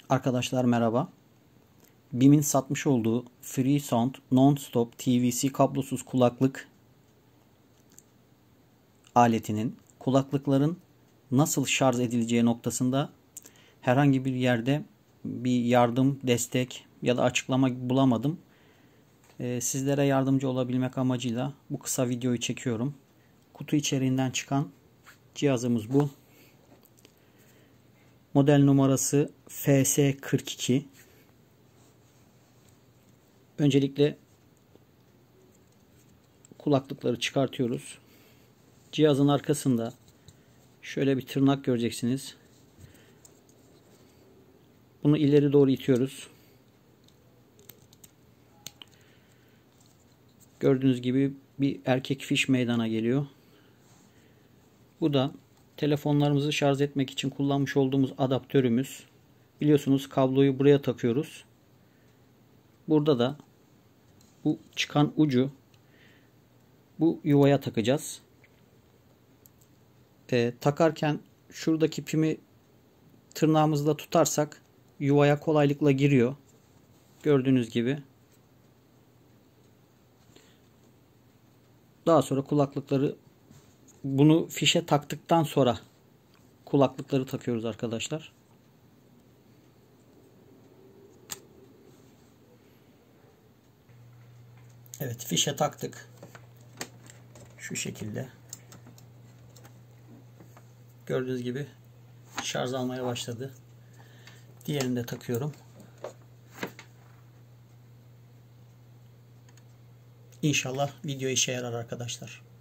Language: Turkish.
Arkadaşlar merhaba. BİM'in satmış olduğu FreeSound Non-Stop TVC kablosuz kulaklık aletinin kulaklıkların nasıl şarj edileceği noktasında herhangi bir yerde bir yardım, destek ya da açıklama bulamadım. Sizlere yardımcı olabilmek amacıyla bu kısa videoyu çekiyorum. Kutu içeriğinden çıkan cihazımız bu. Model numarası FS42. Öncelikle kulaklıkları çıkartıyoruz. Cihazın arkasında şöyle bir tırnak göreceksiniz. Bunu ileri doğru itiyoruz. Gördüğünüz gibi bir erkek fiş meydana geliyor. Bu da telefonlarımızı şarj etmek için kullanmış olduğumuz adaptörümüz. Biliyorsunuz kabloyu buraya takıyoruz. Burada da bu çıkan ucu bu yuvaya takacağız. Takarken şuradaki pimi tırnağımızla tutarsak yuvaya kolaylıkla giriyor. Gördüğünüz gibi. Daha sonra kulaklıkları bunu fişe taktıktan sonra kulaklıkları takıyoruz arkadaşlar. Evet, fişe taktık. Şu şekilde. Gördüğünüz gibi şarj almaya başladı. Diğerini de takıyorum. İnşallah video işe yarar arkadaşlar.